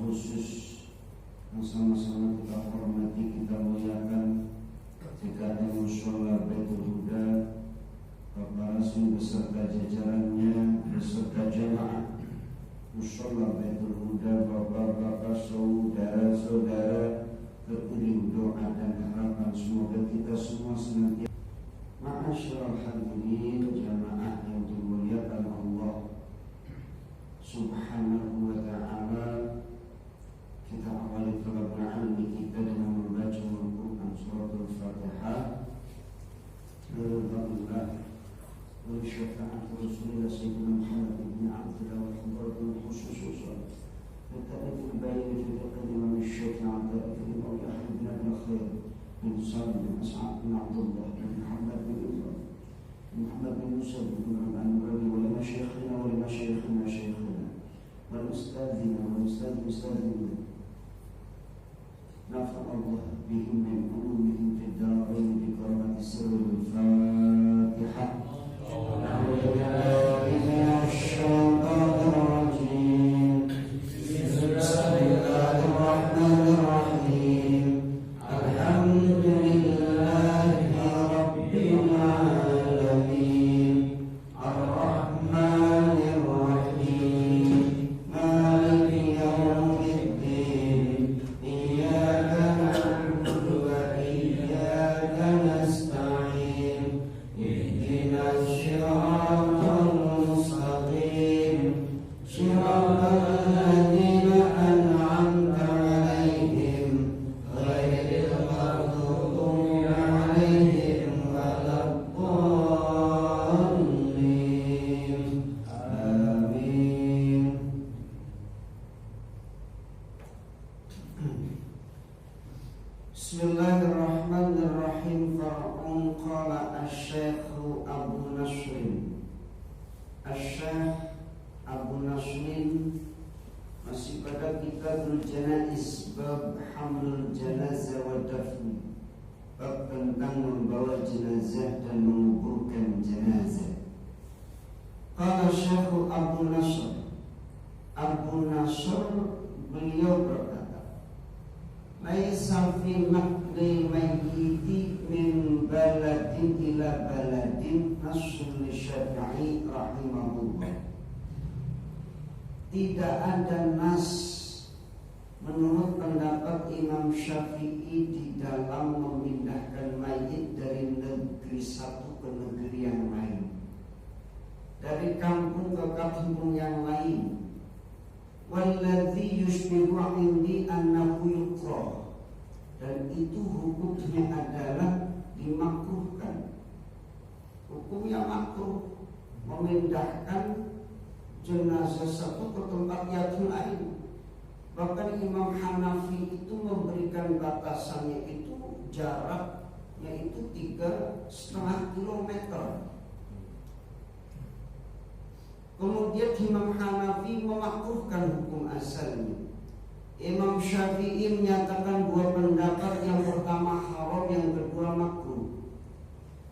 khusus yang sama-sama kita hormati, kita muliakan, Dekatnya Mushola Baitul Huda, Bapak Rasul beserta jajarannya, beserta jemaah Mushola Baitul Huda, bapak-bapak, saudara-saudara, beriring doa dan harapan semoga kita semua senantiasa. Ma'asyiral hadirin, jamaah yang dimuliakan Allah Subhanahu wa ta'ala, kita awali talabul ilmi kita dengan membaca Al-Quran surat Al-Fatihah. Alhamdulillah wa syafa'at Rasulullah Sayyidina Muhammad ibn Abdullah wa khubaratul khusus التأليف البين في فقه الإمام الشيخ عطاء بن أحمد بن أبي الخير بن سالم بن أسعد بن عبد الله بن محمد بن إبراهيم بن محمد بن يوسف بن الأنبري ولمشايخنا ولمشايخنا شيخنا والأستاذنا والأستاذنا نفع الله بهم من علومهم في الدارين بكرامة سر الفاتحة. أعوذ بالله من الشيطان الرجيم. بسم الله الرحمن الرحيم. الحمد لله رب العالمين الرحمن الرحيم مالك يوم الدين إياك نعبد وإياك نستعين اهدنا الصراط المستقيم صراط الذين أنعمت عليهم غير المغضوب عليهم ولا الضالين آمين. Bismillahirrahmanirrahim. Far'un qala asy-syekh Abu Nasrin. Asy-syekh Abu Nasrin masih pada kitabul janaiz, bab hamlul janazah wa dafn, bab tentang membawa jenazah dan menguburkan jenazah. Qala Syekh Abu Nasr, Abu Nasr beliau berkata, laisa fi naqli mayyiti min baladin ila baladin nasul Syafi'i rahimahullah. Tidak ada nas menurut pendapat Imam Syafi'i di dalam memindahkan mayit dari negeri satu ke negeri yang lain, dari kampung ke kampung yang lain. Walladzi yushbihu indi annahu yukrah, dan itu hukumnya adalah dimakruhkan. Hukumnya makruh memindahkan jenazah satu ke tempat yang lain. Bahkan Imam Hanafi itu memberikan batasannya itu jaraknya itu 3,5 kilometer. Kemudian Imam Hanafi memakruhkan hukum asalnya. Imam Syafi'i menyatakan dua pendapat, yang pertama haram, yang kedua makruh.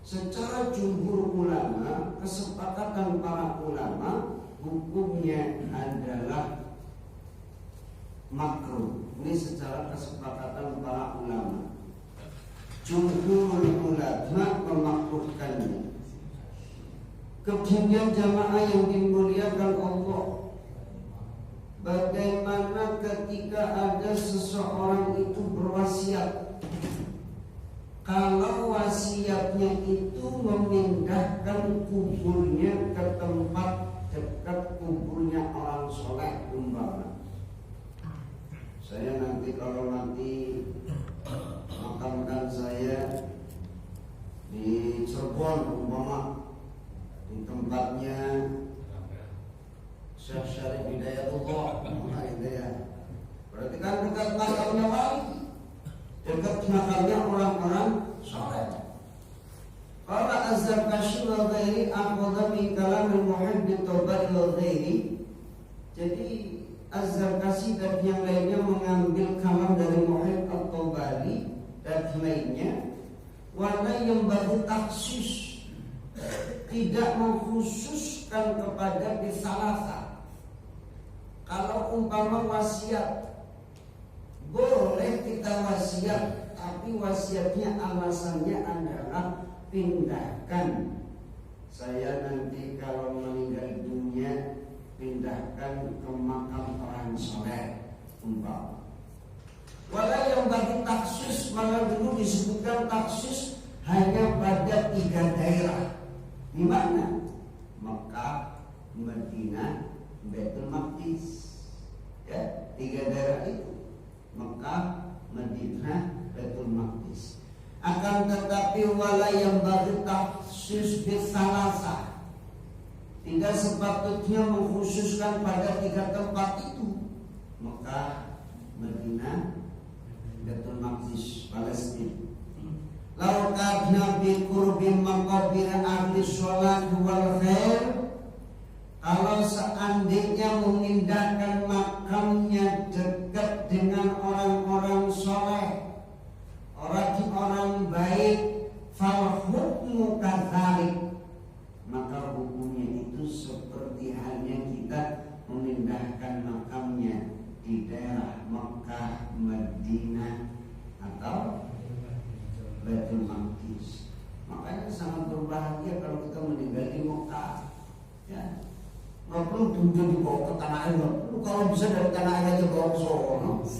Secara jumhur ulama, kesepakatan para ulama, hukumnya adalah makruh. Ini secara kesepakatan para ulama. Jumhur ulama memakruhkannya. Kemudian jamaah yang dimuliakan Allah, bagaimana ketika ada seseorang itu berwasiat, kalau wasiatnya itu memindahkan kuburnya ke tempat dekat kuburnya orang soleh, umpama saya nanti kalau mati makamkan saya di Cirebon, umpama di tempatnya Syekh Syarif Hidayatullah, berarti kan dekat makamnya wali, dekat makamnya orang-orang soleh. Qala Az-Zarkashi wa ghairi akhadha min kalam al-Muhibb at-Tabari wa ghairi. Jadi Az-Zarkashi dan yang lainnya mengambil kalam dari Muhibb at-Tabari dan lainnya. Wala yang baru taksis, tidak mengkhususkan kepada bisalasa. Kalau umpama wasiat boleh kita wasiat, tapi wasiatnya alasannya adalah pindahkan. Saya nanti kalau meninggal dunia pindahkan ke makam orang soleh umpama. Walau yang bagi taksis, malah dulu disebutkan taksis hanya pada 3 daerah. Di mana? Mekah, Madinah, Baitul Maqdis. Ya, 3 daerah itu. Mekah, Madinah, Baitul Maqdis. Akan tetapi wala yang bagi taksis bisalasa, tidak sepatutnya mengkhususkan pada 3 tempat itu. Mekah, Madinah, Baitul Maqdis, Palestina. Lau kadna bi qurbi maqabir ahli sholat wal khair, kalau seandainya memindahkan makamnya dekat dengan orang-orang soleh, orang-orang baik, fal hukmu kadzalik, maka hukumnya itu seperti halnya kita memindahkan makamnya di daerah Mekah, Madinah atau Baitul Maqdis. Makanya sangat berbahagia kalau kita meninggal di Mekah. Ya, nggak perlu tujuan dibawa ke tanah air, nggak perlu. Kalau bisa dari tanah air aja bawa ke Solo.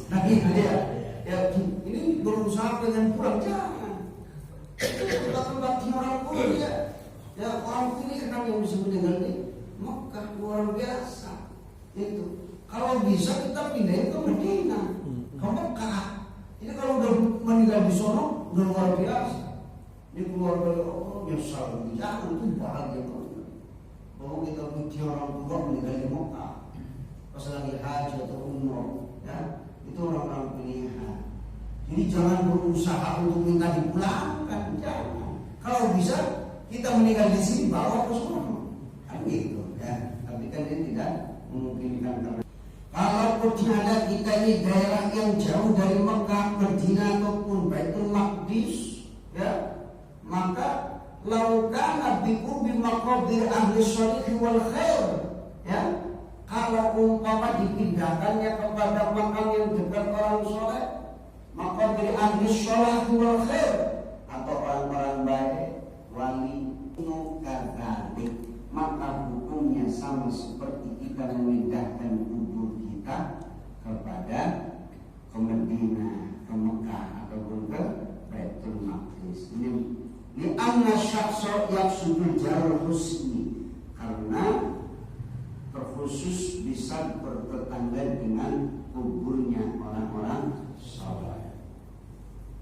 Nah gitu ya. Ya ini berusaha pengen pulang, jangan. Itu tempat orang kuliah. Ya orang kuliah kan yang bisa meninggal di Mekah, luar biasa. Itu kalau bisa kita pindahin ke Madinah, ke Mekah. Ini kalau udah meninggal di sono udah luar biasa. Ini keluarga Allah nyesal, jangan, itu bahagia banget. Bahwa kita punya orang tua meninggal di Mekah pas lagi haji atau umroh, ya itu orang-orang pilihan. Jadi jangan berusaha untuk minta dipulangkan, jangan. Kalau bisa kita meninggal di sini bawa ke sono, kan gitu, ya. Tapi kan ini tidak memungkinkan karena kalau ada kita ini daerah yang jauh dari Mekah, Madinah ataupun Baitul Maqdis, ya, maka laukana biqurbi maqabir ahli sholih wal khair, ya, kalau umpama dipindahkannya kepada makam yang dekat orang soleh, maqabir ahli sholih wal khair, atau orang-orang baik, wali, nukadalik, maka hukumnya sama seperti kita memindahkan kubur kita kepada ke Madinah, ke Mekah ataupun ke Baitul Maqdis. Ini anna syakhsa yaqsudul jarul husni, karena terkhusus bisa bertetangga dengan kuburnya orang-orang saleh.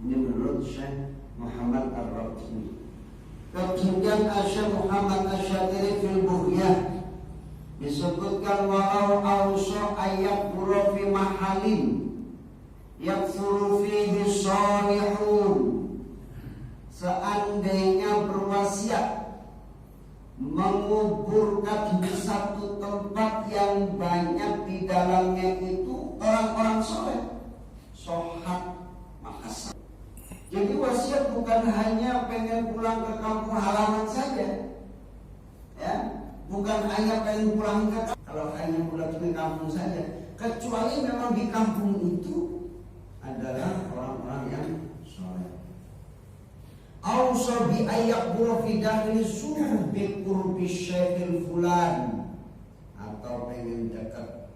Ini menurut Syekh Muhammad Ar-Rabi. Kemudian Syekh Muhammad Asy-Syatiri fil Bughyah disebutkan walau auso ayat fi mahalin yakthuru fihi shalihun, seandainya berwasiat menguburkan di satu tempat yang banyak di dalamnya itu orang-orang soleh, sohat maka. Jadi wasiat bukan hanya pengen pulang ke kampung halaman saja, ya, bukan hanya pengen pulang ke kampung. Kalau hanya pulang ke kampung saja, kecuali memang di kampung itu adalah orang-orang yang soleh. Ausa bi ayyak fi dakhil subuh bi qurbi syekhil fulan, atau pengen dekat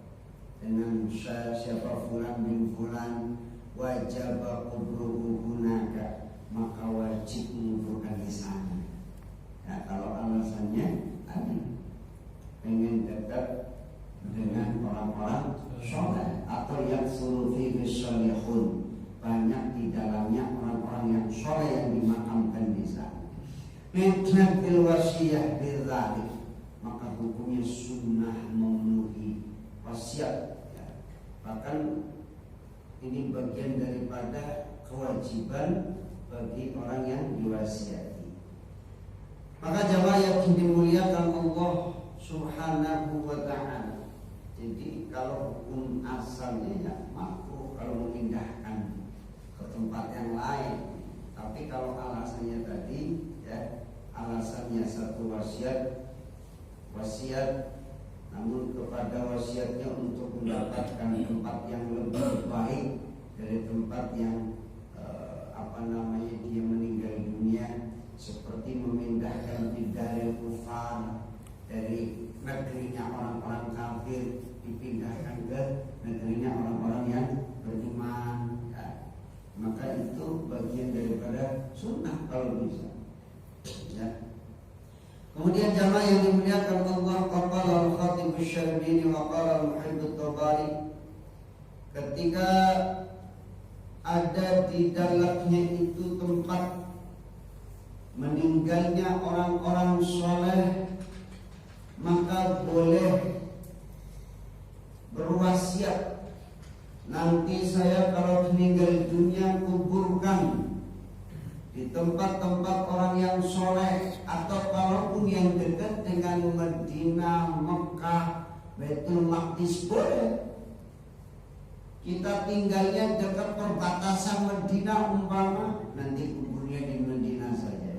dengan siapa fulan bin fulan, wajib kubruhu hunaka, maka wajib menguburkan di sana. Ya, kalau alasannya tadi pengen dekat dengan orang-orang soleh, atau yang surufi bisolihun, banyak di dalamnya orang-orang yang soleh yang dimakamkan di sana. Bid'ah bil wasiyah bidzalik, maka hukumnya sunnah memenuhi wasiat. Ya. Bahkan ini bagian daripada kewajiban bagi orang yang diwasiati. Maka jamaah yang dimuliakan Allah Subhanahu wa ta'ala, jadi kalau hukum asalnya ya makruh kalau memindahkan ke tempat yang lain. Tapi kalau alasannya tadi, ya, alasannya satu wasiat, namun kepada wasiatnya untuk mendapatkan tempat yang lebih baik, dari tempat yang dia meninggal dunia, seperti memindahkan dari kufar, dari negerinya orang-orang kafir dipindahkan ke negerinya orang-orang yang beriman. Maka itu bagian daripada sunnah kalau bisa. Ya. Kemudian jamaah yang dimuliakan Allah, qala al-Khatib asy-Syarbini wa qala al-Muhibb at-Tabari, ketika ada di dalamnya itu tempat meninggalnya orang-orang soleh, maka boleh berwasiat, nanti saya kalau meninggal dunia kuburkan di tempat-tempat orang yang soleh, atau kalaupun yang dekat dengan Madinah, Mekah, Baitul Maqdis boleh. Kita tinggalnya dekat perbatasan Madinah umpama, nanti kuburnya di Madinah saja.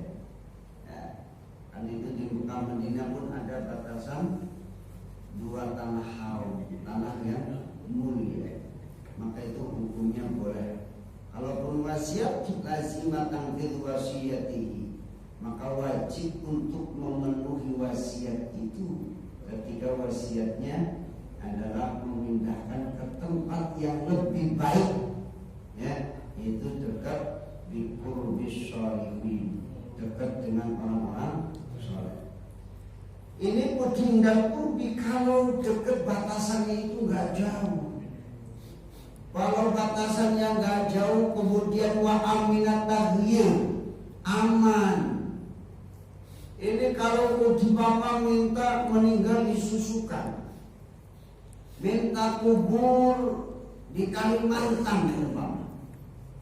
Ya, kan itu di Mekah Madinah pun ada batasan dua tanah haram, tanah yang mulia. Maka itu hukumnya boleh. Kalaupun wasiat lazimatan fil wasiyatihi, maka wajib untuk memenuhi wasiat itu ketika wasiatnya adalah memindahkan ke tempat yang lebih baik, ya, itu dekat di qurbis sholihin, dekat dengan orang-orang soleh. Ini pun tinggal kurbi kalau dekat batasannya itu nggak jauh. Kalau batasannya nggak jauh, kemudian wa aminat tahyir, aman. Ini kalau bapak minta meninggal disusukan, minta kubur di Kalimantan,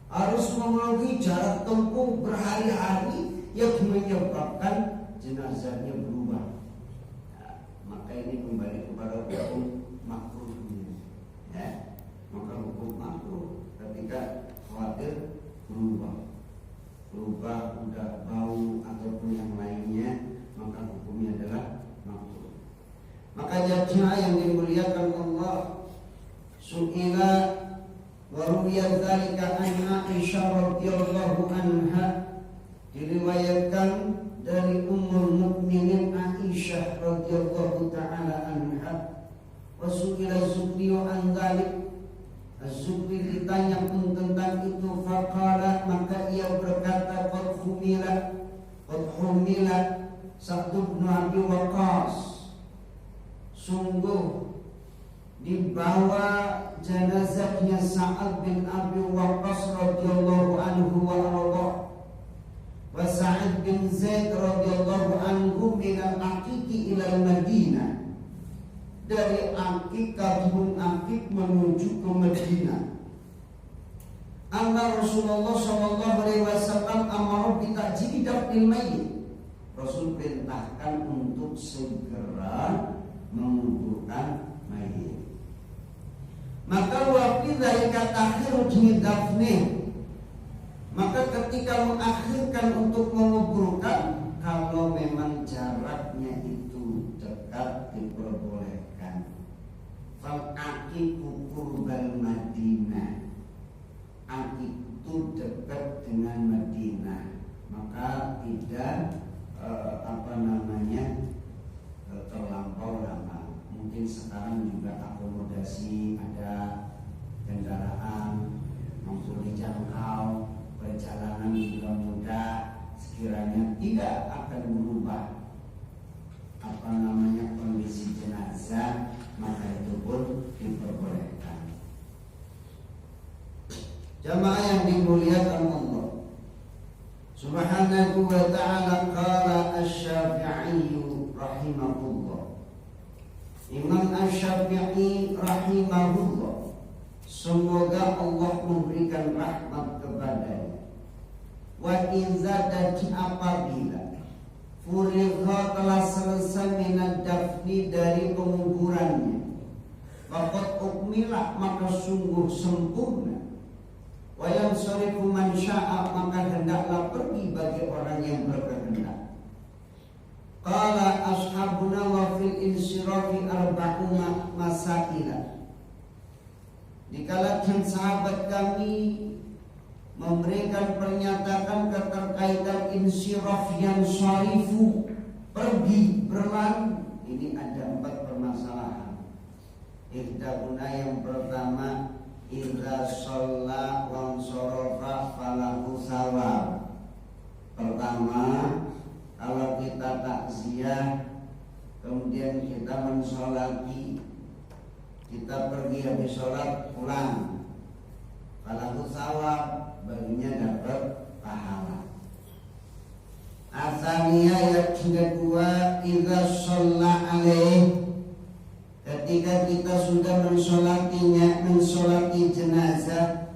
harus memenuhi jarak tempuh berhari-hari yang menyebabkan jenazahnya berubah. Nah, maka ini kembali kepada hukum makruhnya, ya. Maka hukum makruh ketika khawatir berubah udah bau ataupun yang lainnya, maka hukumnya adalah makruh. Maka jamaah yang dimuliakan Allah, su'ila wa ruwiya dzalika an Aisyah radhiyallahu anha, diriwayatkan dari Ummul Mukminin Aisyah radhiyallahu taala anha, wa su'ila Zuhri an dzalik, Az-Zuhri ditanya pun tentang itu, faqala, maka ia berkata, qad humila Sa'd bin Abi Waqqas, sungguh dibawa jenazahnya Sa'ad bin Abi Waqqas radhiyallahu anhu wa radha, wa Sa'id bin Zaid radhiyallahu anhu min al-Aqiq ila al-Madinah, dari Aqiq ke Gunung Aqiq menuju ke Madinah. Anna Rasulullah sallallahu alaihi wasallam amara bi ta'jili dafnil mayyit, Rasul perintahkan untuk segera menguburkan mayit. Maka wa fi dzalika ta'khiru dafni, maka ketika mengakhirkan untuk menguburkan, kalau memang jaraknya itu dekat diperbolehkan. Fal aqiqu qurbal Madinah, aqiq itu dekat dengan Madinah, maka tidak terlampau lama. Mungkin sekarang juga akomodasi, ada kendaraan mampu dijangkau, perjalanan juga mudah, sekiranya tidak akan berubah kondisi jenazah, maka itu pun diperbolehkan. Jamaah yang dimuliakan Allah Subhanahu wa ta'ala, qala Asy-Syafi'i rahimahullah, Imam Asy-Syafi'i rahimahullah, semoga Allah memberikan rahmat kepadanya, wa izadati, apabila furigha telah selesai minad dafni, dari penguburannya, faqad ukmila, maka sungguh sempurna, wa yansarifu man syaa, maka hendaklah pergi bagi orang yang berkehendak. Qala ashabuna wa fil insirafi arba'una masaila, dikala sahabat kami memberikan pernyataan keterkaitan insiraf yang syarifu, pergi berlalu. Ini ada 4 permasalahan. Ihdahuna yang pertama, idza shalla wa ansarafa falahu thawab. Pertama, kalau kita takziah kemudian kita mensolati, kita pergi habis sholat pulang, falahu thawab, baginya dapat pahala. Asalnya yang kedua, idza shalla alaih, ketika kita sudah mensolati jenazah,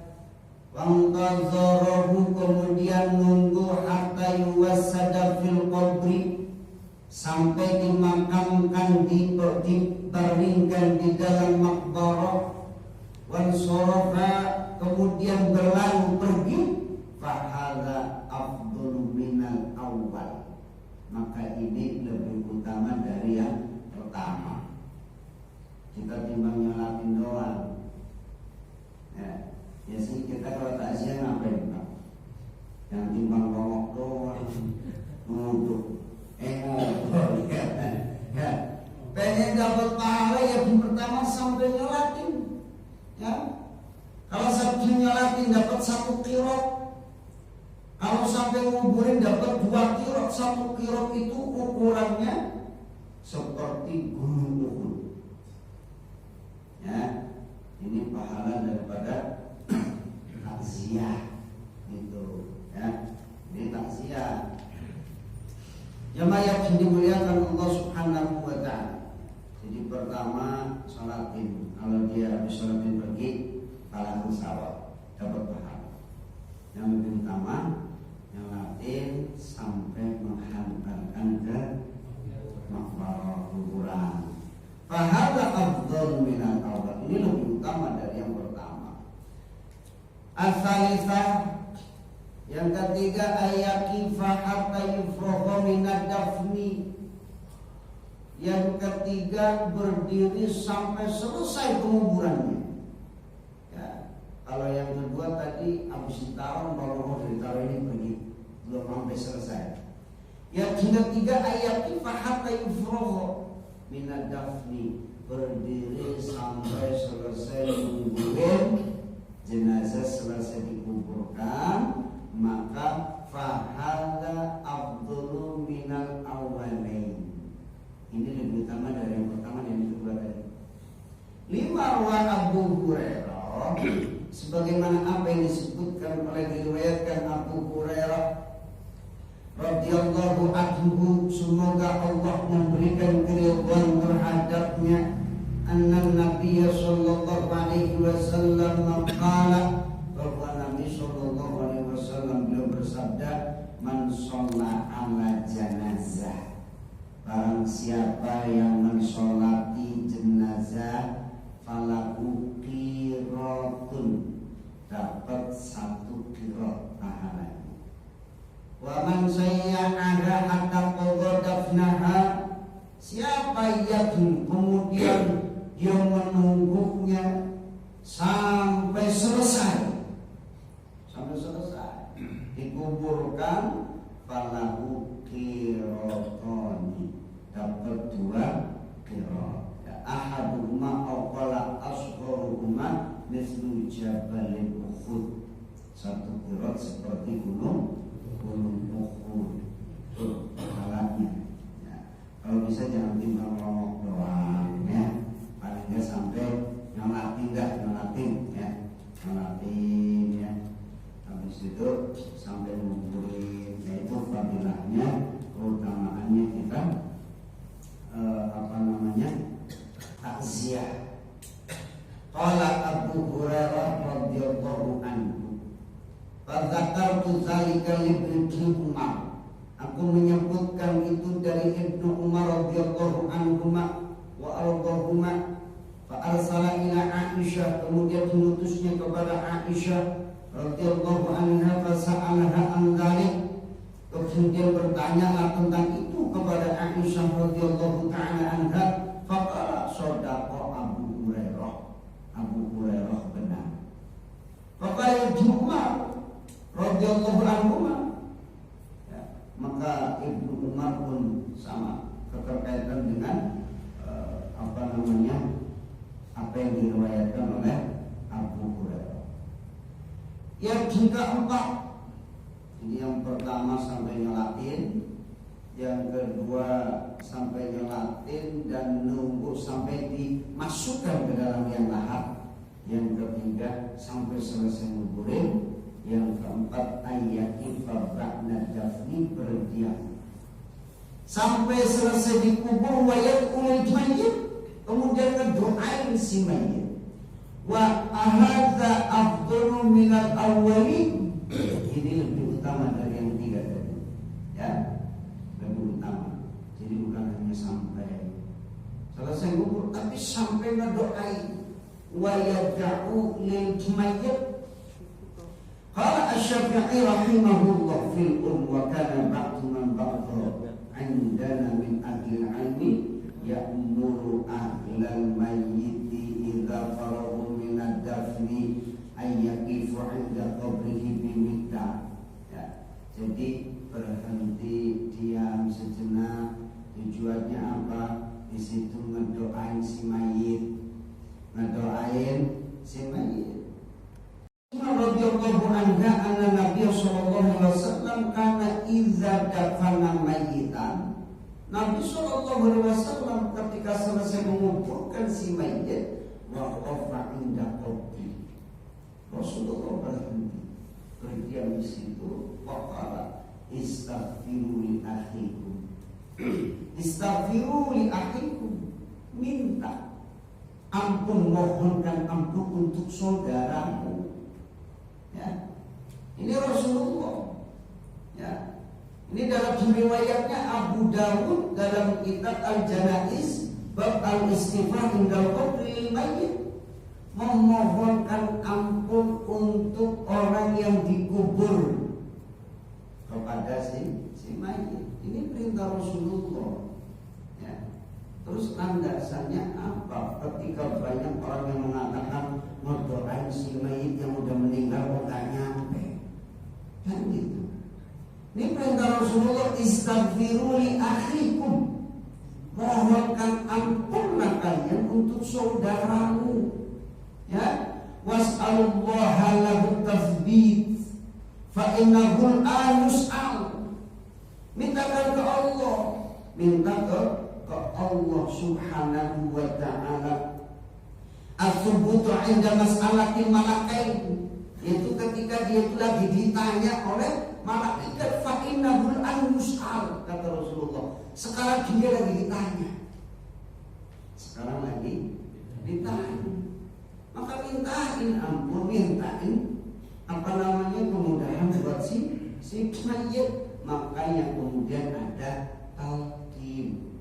wantazarahu, kemudian nunggu hatta yuwassada fil qabri, sampai dimakamkan, dibaringkan di dalam makbarah, wansarafa, kemudian berlalu pergi, fahadza afdalu minal awal, maka ini lebih utama dari yang pertama. Kita timbang nyolatin doang. Ya sih, kita kalau takziah ngapain Pak? Yang timbang ngomong doang, nuduh, pengen dapat pahala ya pertama sampai nyolatin. Ya, kalau sampai nyolatin dapat 1 qirot, kalau sampai nguburin dapat 2 qirot. 1 qirot itu ukurannya seperti gunung Uhud. Ya, ini pahala daripada takziah gitu ya. Ini takziah. Jamaah yang dimuliakan Allah Subhanahu wa taala. Jadi pertama sholatin, kalau dia habis sholatin pergi, pahala sawab, dapat pahala. Yang lebih utama nyolatin sampai menghantarkan ke makbarah kuburan. Fahadza afdal minal awal, ini lebih utama dari yang pertama. As-salisah, yang ketiga, ayakifa hatta yufragha minad dafni. Yang ketiga, berdiri sampai selesai penguburannya. Ya, kalau yang kedua tadi habis ditaruh, baru ditaruh, ini pergi, belum sampai selesai. Yang ketiga, ayakifa hatta yufragha minad dafni, berdiri sampai selesai menguburin jenazah, selesai dikuburkan, maka fahadza afdalu minal awwalain. Ini lebih utama dari yang pertama dan yang kedua tadi. 5, wa Abu Hurairah, sebagaimana apa yang disebutkan oleh diriwayatkan Abu Hurairah radhiyallahu anhu, semoga Allah memberikan keridhaan terhadapnya, anna Nabi sallallahu alaihi wasallam qala, bahwa Nabi sallallahu alaihi wasallam beliau bersabda, man shalla ala janazah, barang siapa yang mensolati jenazah, falahu qiratun, dapat 1 qirat pahalanya. Wa man sayya'aha hatta qada dafnaha, siapa yang kemudian dia menunggunya sampai selesai, dikuburkan, falahu qiratani, dapat 2 qirat. Ahaduhuma aqala asgharuhuma mislu jabalil Uhud, 1 qirat seperti gunung Uhud. Pahalanya ya. Kalau bisa jangan timbang ngomong doang ya, paling nggak sampai nyolatin ya, nyolatin ya. Habis itu sampai menguburin, yaitu fadilahnya, keutamaannya kita takziah. Qala Abu Hurairah radhiyallahu anhu, fadzakartu dzalika li Ibnu Umar, aku menyebutkan itu dari Ibnu Umar radhiyallahu anhuma wa ardahuma, fa arsala ila Aisyah, kemudian mengutusnya kepada Aisyah radhiyallahu anha, fa sa'alaha an dzalik, kemudian bertanyalah tentang itu kepada Aisyah radhiyallahu taala anha, faqala sadaqa Abu Hurairah, Abu Hurairah benar. pun sama, keterkaitan dengan apa yang diriwayatkan oleh Abu Hurairah. Yang keempat, ini yang pertama sampai nyelatin, yang kedua sampai nyelatin dan nunggu sampai dimasukkan ke dalam yang lahap, yang ketiga sampai selesai nguburin, yang keempat ayati fabrakna dafni, berdiam sampai selesai dikubur, wayat ulil mayyit, kemudian ngedoain si mayit. Wa ahadza afdalu minal awwalin, ini lebih utama dari yang tiga tadi, ya, lebih utama. Jadi bukan hanya sampai selesai kubur, tapi sampai ngedoain. Wa yad'u lil mayyit. Qala Asy-Syafi'i rahimahullah fil wa kana ba'du man ba'dha 'indana min ahli al-'ilmi ya'muru ahlal mayyiti idza farahu min ad-dafni ay yaqifu 'inda qabrihi bimikta. Ya, jadi berhenti diam sejenak. Tujuannya apa? Di situ ngedoain si mayit, Radhiyallahu anha anna Nabi sallallahu alaihi wasallam kana idza dafana mayyitan. Nabi sallallahu alaihi wasallam ketika selesai menguburkan si mayit, waqafa inda qabri. Rasulullah berdiam di situ, waqala istaghfiru li akhikum. Istaghfiru li akhikum, minta ampun, mohonkan ampun untuk saudaramu. Ya, ini Rasulullah. Ya, ini dalam riwayatnya Abu Dawud dalam kitab Al-Janaiz bab al-istighfar indal qabri mayyit, memohonkan ampun untuk orang yang dikubur kepada si mayit. Ini perintah Rasulullah. Ya. Terus landasannya apa? Ketika banyak orang yang mengatakan ngedoain si mayit yang udah meninggal kok gak nyampe, kan gitu. Ini perintah Rasulullah, istaghfiru li akhikum, mohonkan ampunlah kalian untuk saudaramu. Ya, was'alullaha lahu tathbit fa innahu al-yus'al. Mintakan ke Allah, minta ke Allah subhanahu wa ta'ala as-subutu inda mas'alatil malakain, itu ketika dia itu lagi ditanya oleh malaikat, fa innahul an-yus'al, kata Rasulullah. Sekarang dia lagi ditanya, sekarang lagi ditanya, maka mintain ampun, mintain kemudahan buat si mayit. Makanya kemudian ada talqin,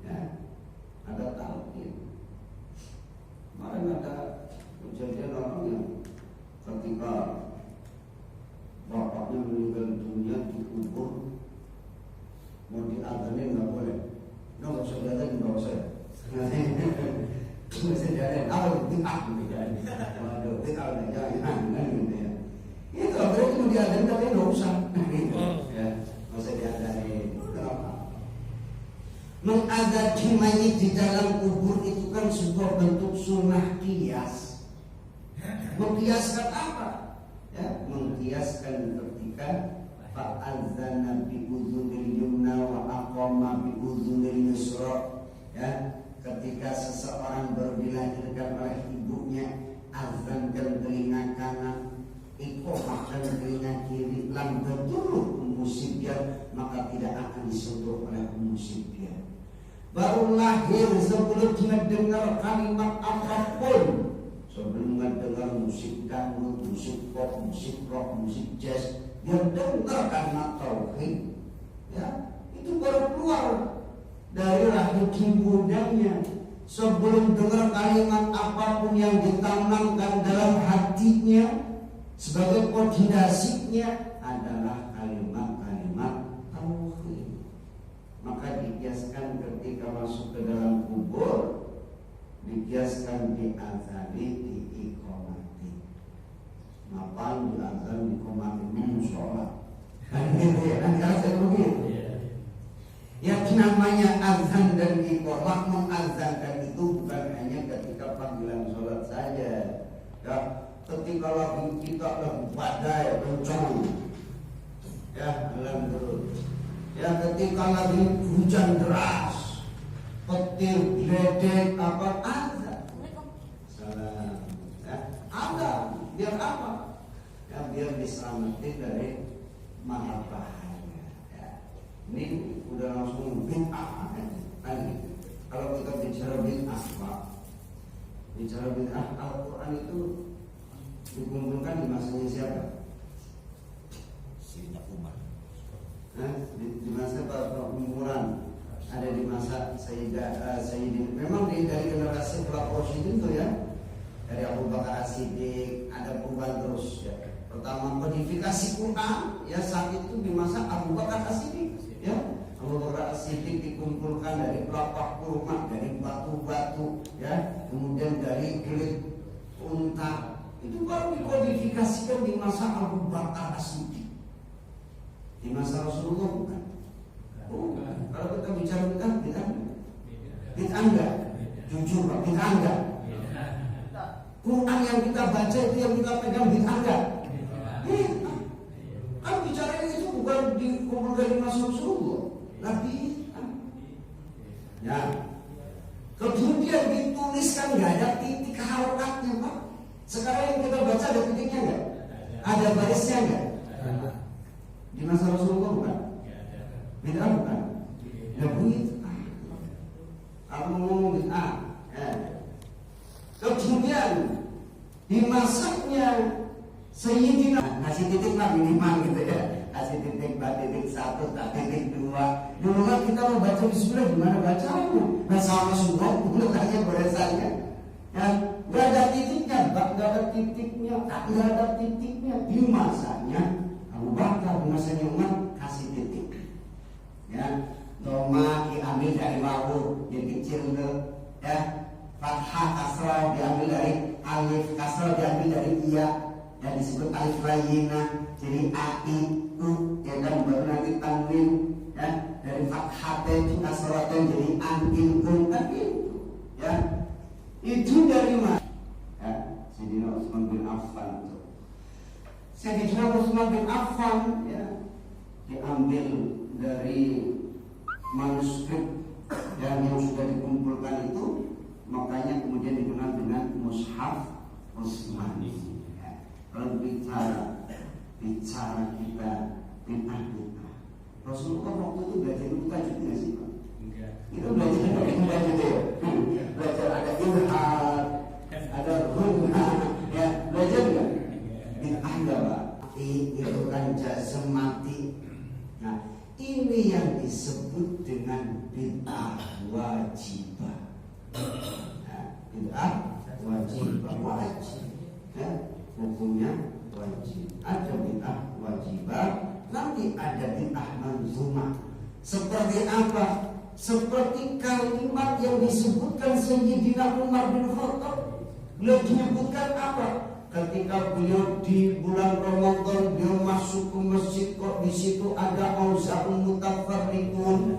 ya, ada talqin. Kemarin ada kejadian orang yang ketika bapaknya meninggal dunia dikubur, mau diadanin nggak boleh, nggak usah diadanin, nggak usah, nggak usah diadanin, apa waduh, kita udah jangan, gitu ya. Itu berarti mau diadanin tapi nggak usah, ya, nggak usah diadanin. Kenapa? Mengadati mayit di dalam kubur itu kan sebuah bentuk sunnah qiyas. Mengkiaskan apa? Ya, mengkiaskan ketika fa'adzana bi udhunil yumna wa aqama bi udhunil yusra. Ya, ketika seseorang baru dilahirkan oleh ibunya, azankan telinga kanan, iqamahkan telinga kiri, lam tadurruh musibyan, maka tidak akan disentuh oleh musibyan. Baru lahir sebelum mendengar kalimat apapun, sebelum mendengar musik dangdut, musik pop, musik rock, musik jazz, dia dengar kalimat tauhid, ya, itu baru keluar dari rahim ibundanya. Sebelum dengar kalimat apapun yang ditanamkan dalam hatinya sebagai koordinasinya adalah kalimat-kalimat tauhid. Maka dikiaskan ketika masuk ke dalam kubur, dikiaskan diazani, diiqamati. Ngapain diazan, diiqamati? Sholat. Kan gitu ya, kan diazan begitu. Yang namanya azan dan iqamah, mengazankan itu bukan hanya ketika panggilan sholat saja. Ya, ketika lagi kita lagi badai kencang, ya jalan terus. Ya, ketika lagi hujan deras, petir, geledek, apa azan. Salam. Ya, ada biar apa? Ya, biar diselamatkan dari malapetaka. Ini udah langsung bid'ah kan? Kalau kita bicara bid'ah, Pak, bicara bid'ah, Al-Quran itu dikumpulkan di masanya siapa? Sayyidina Umar. Di masa perkumpulan ada di masa Sayyidina. Memang dari generasi Khulafaur Rasyidin itu ya, dari Abu Bakar As-Siddiq ada perubahan terus ya. Pertama kodifikasi Quran ya saat itu di masa Abu Bakar As-Siddiq. Ya, Abu Bakar As-Siddiq dikumpulkan dari pelapak kurma, dari batu-batu, ya, kemudian dari kulit unta. Itu baru dikodifikasikan di masa Abu Bakar As-Siddiq. Di masa Rasulullah bukan. Kalau kita bicara bid'ah enggak? Jujur Pak, bid'ah enggak? Quran yang kita baca itu yang kita pegang bid'ah enggak? Kan bicara itu bukan dikumpulkan di masa Rasulullah, Nabi. Ya. Kemudian dituliskan nggak ada titik harokatnya Pak. Sekarang yang kita baca ada titiknya nggak? Ada barisnya nggak? Di masa Rasulullah bukan? Bid'ah bukan? Ya begitu. Aku ngomong bid'ah. Kemudian di masanya Sayyidina kasih titik lah minimal gitu ya, kasih titik 4.1, 4.2. Dulu kan kita mau baca bismillah gimana bacanya? Nah sama semua menggunakannya bahasanya. Ya, nggak ada titiknya, nggak ada titiknya, nggak ada titiknya di masanya Abu Bakar, di masanya Umar kasih titik. Ya, doma diambil dari wawu yang kecil itu, ya, fathah kasrah diambil dari alif, kasrah diambil dari iya. Yang disebut alif layyinah, jadi a i u, ya kan, baru nanti tanwin, ya, dari fathatain itu kasratain jadi an in un, kan itu, ya, itu dari mana? Ya, Sayyidina Utsman bin Affan itu. Sayyidina Utsman bin Affan, ya, diambil dari manuskrip yang sudah dikumpulkan itu, makanya kemudian dikenal dengan Mushaf Utsmani. Kalau bicara kita bid'ah. Rasulullah waktu itu belajar tajwid nggak sih Pak? Enggak. Itu belajar tajwid ya. Belajar ada ilhad, ada gunah, ya belajar nggak? Bid'ah nggak Pak? Itu kan jazm mati. Nah ini yang disebut dengan bid'ah wajibah. Nah, bid'ah wajibah wajib. Ya. Hukumnya wajib. Ada bid'ah wajibah, nanti ada bid'ah manzumah. Seperti apa? Seperti kalimat yang disebutkan Sayyidina Umar bin Khattab. Beliau menyebutkan apa? Ketika beliau di bulan Ramadan beliau masuk ke masjid, kok di situ ada auzaun mutafarriqun,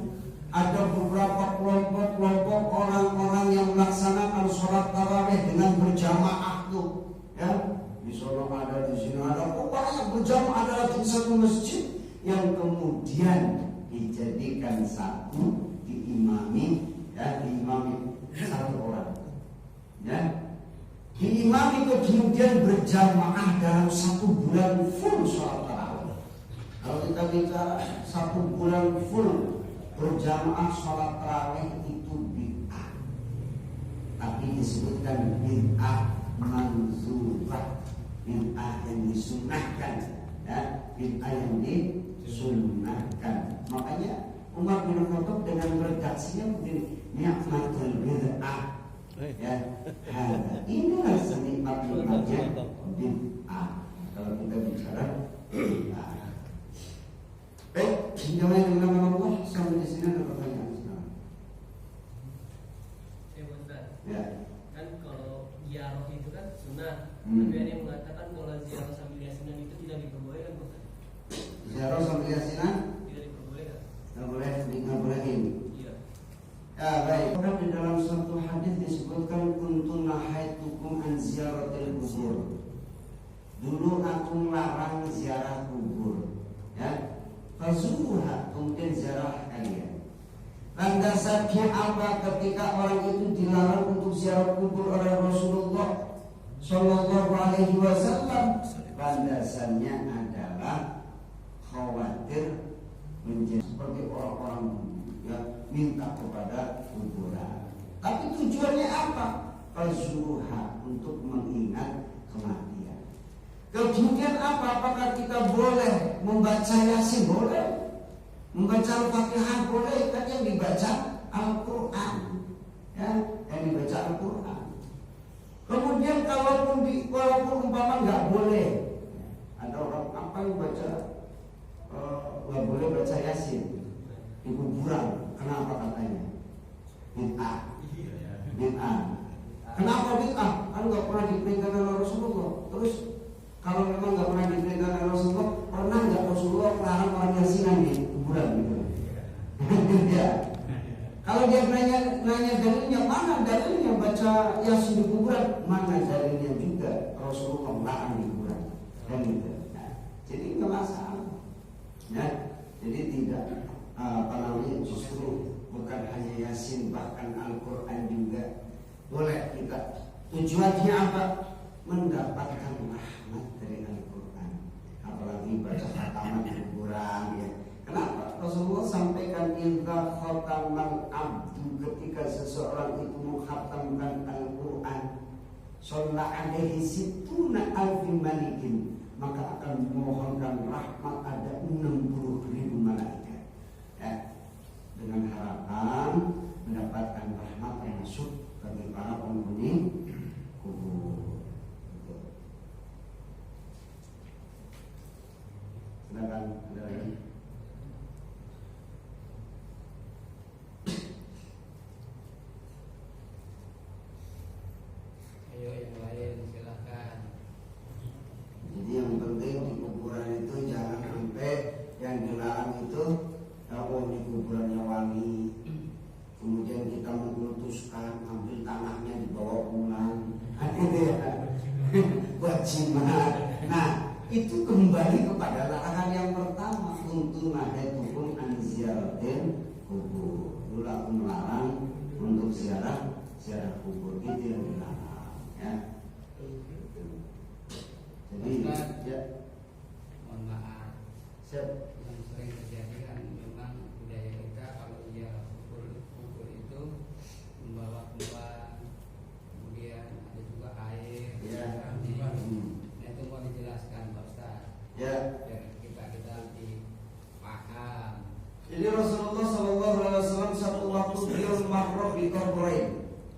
ada beberapa kelompok orang-orang yang melaksanakan sholat tarawih dengan berjamaah tuh, ya. Di Solo ada, di sini ada, pokoknya berjamaah adalah di satu masjid yang kemudian dijadikan satu, diimami, ya, diimami satu orang, ya, diimami kemudian berjamaah dalam satu bulan full sholat tarawih. Kalau kita bicara satu bulan full berjamaah sholat tarawih itu bid'ah, tapi disebutkan bid'ah manzubah. Bid'ah yang disunnahkan, ya, bid'ah yang disunnahkan. Makanya Umar bin Khattab dengan redaksinya begini, ni'matul bid'ah, ya, inilah senikmat-nikmatnya bid'ah. Kalau kita bicara bid'ah. Baik, jamaah yang dimuliakan Allah, sampai di sini ada pertanyaan sekarang. Ya. Kan kalau ziarah itu kan sunnah. Tapi ada yang mengatakan kalau ziarah sambil yasinan itu tidak diperbolehkan. Ziarah sambil yasinan tidak diperbolehkan. nggak boleh, nggak bolehin. Baik. Karena di dalam satu hadis disebutkan kuntu nahaitukum an ziyaratil kubur. Dulu aku melarang ziarah kubur. Ya. Fazuruha, kemudian ziarah kalian. Landasannya apa ketika orang itu dilarang untuk ziarah kubur oleh Rasulullah Shallallahu Alaihi Wasallam? Landasannya adalah khawatir menjadi seperti orang-orang yang minta kepada kuburan. Tapi tujuannya apa? Fazuruha, untuk mengingat kematian. Kemudian apa? Apakah kita boleh membaca Yasin? Boleh. Membaca Al-Fatihah boleh, kan yang dibaca Al-Quran, ya, yang dibaca Al-Quran. Kemudian walaupun umpama nggak boleh, ada orang apa yang baca nggak boleh baca Yasin di kuburan, kenapa katanya? Bid'ah. Bid'ah. Kenapa bid'ah? Kan nggak pernah diperintahkan oleh Rasulullah. Terus kalau memang nggak pernah diperintahkan oleh Rasulullah, pernah nggak Rasulullah melarang orang Yasinan di kuburan gitu? Ya. Kalau dia nanya dalilnya, mana dalilnya baca Yasin di kuburan? Mana dalilnya juga Rasulullah melarang di kuburan? Dan gitu. Nah, jadi nggak masalah. Ya. Jadi tidak justru bukan hanya Yasin, bahkan Al-Quran juga boleh kita. Tujuannya apa? Mendapatkan rahmat dari Al-Quran. Apalagi baca khataman kuburan, ya. Kenapa? Rasulullah sampaikan idza khatamal abdu, ketika seseorang itu mengkhatamkan Al-Quran, shalla alaihi sittuna alfi malikin, maka akan memohonkan rahmat ada 60.000 malaikat. Ya. Dengan harapan mendapatkan rahmat yang masuk bagi para penghuni kubur. Silakan, ada lagi. Ayo yang lain silakan. Jadi yang penting di kuburan itu jangan sampai yang dilarang itu, di kuburannya wali, kemudian kita memutuskan ambil tanahnya dibawa pulang, gitu ya, buat jimat. Nah, itu kembali kepada larangan yang pertama, untuk nahaitukum an ziyaratil kubur. Dulu aku melarang untuk ziarah kubur, itu yang dilarang, ya. Jadi ya, Mohon maaf, siap. yang sering terjadi kan memang budaya kita kalau ziarah kubur itu membawa kembang, kemudian ada juga air, Ya. Nah itu mau dijelaskan Pak Ustaz. Ya. Biar kita lebih paham. Jadi Rasulullah SAW satu waktu beliau marrah di Qabrain,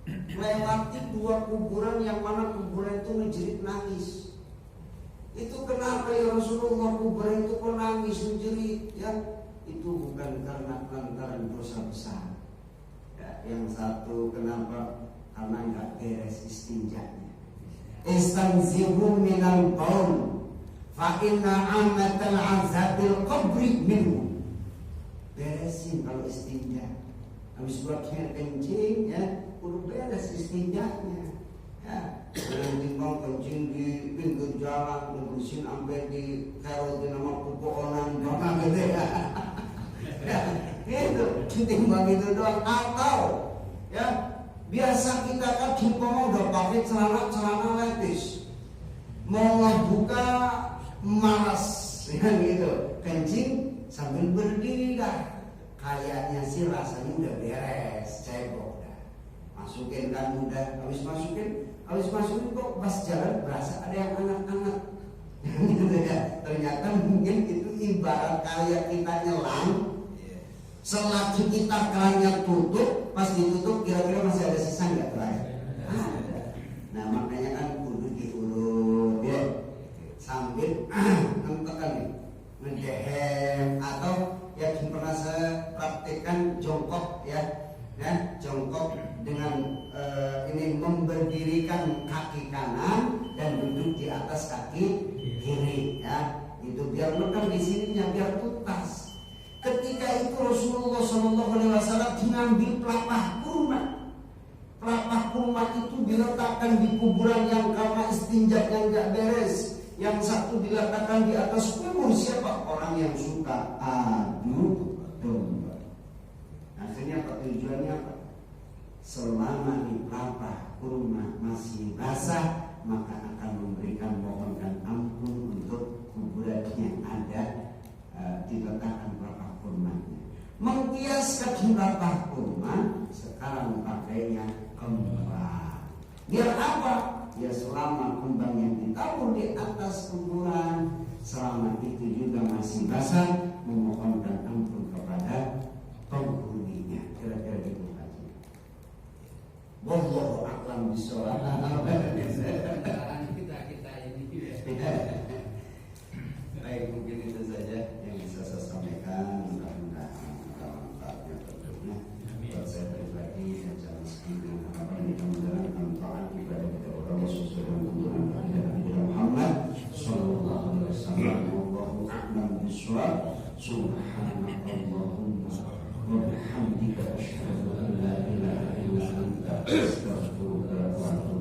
melewati dua kuburan yang mana kuburan itu menjerit nangis. Itu kenapa ya Rasulullah, kuburan itu kok nangis menjerit? Ya, itu bukan karena lantaran dosa besar. Ya, yang satu kenapa? Karena nggak beres istinjanya. Istanzihu minal baul, fa inna amatal azabil qabri minhu. Beresin kalau istinja. Habis buat kencing, ya, udah beres istinjanya. Ya, jangan timbang kencing di pinggir jalan, ngebersihin sampai di kerol di nama pupukonan, doang gitu ya. Ya, itu timbang itu doang. Atau ya, biasa kita kan timbang udah pakai celana lepis, mau ngebuka malas, ya gitu, kencing sambil berdiri dah. Kayaknya sih rasanya udah beres, cebok dah. Masukin kan udah, habis masukin kok pas jalan berasa ada yang anget-anget. Gitu ya. Ternyata mungkin itu ibarat kayak kita nyelam. Selagi kita kerannya tutup, pas ditutup kira-kira masih ada sisa nggak terakhir? Ada. Nah makanya kan kudu diulur, ya, sambil ngetekan, ngedehem, atau ya pernah saya praktekkan jongkok, ya, jongkok dengan ini memberdirikan kaki kanan dan duduk di atas kaki kiri, ya, itu biar menekan di sininya biar tuntas. Ketika itu Rasulullah SAW mengambil pelepah kurma. Pelepah kurma itu diletakkan di kuburan yang karena istinjaknya nggak beres. Yang satu diletakkan di atas kubur siapa? Orang yang suka adu domba. Akhirnya apa tujuannya apa? Selama di pelepah kurma masih basah, maka akan memberikan mohonkan ampun untuk kuburan yang ada diletakkan pelepah kurmanya. Mengkiaskan pelepah kurma, sekarang pakainya kembang. Biar apa? Ya selama kembang yang ditabur di atas kuburan, selama itu juga masih basah, memohonkan ampun kepada penghuninya. Kira-kira gitu aja. Wallahu a'lam bishawab. kita ini Baik, mungkin itu saja yang bisa saya sampaikan. Mudah-mudahan manfaatnya tentunya. Buat saya pribadi dan jangan sekian harapan kita menjalankan taat kepada kita orang sesuai dengan tuntunan Nabi Muhammad sallallahu alaihi wasallam. Wallahu a'lam bishawab. Subhanallahumma wa bihamdika asyhadu an la ilaha illa anta astaghfiruka wa atubu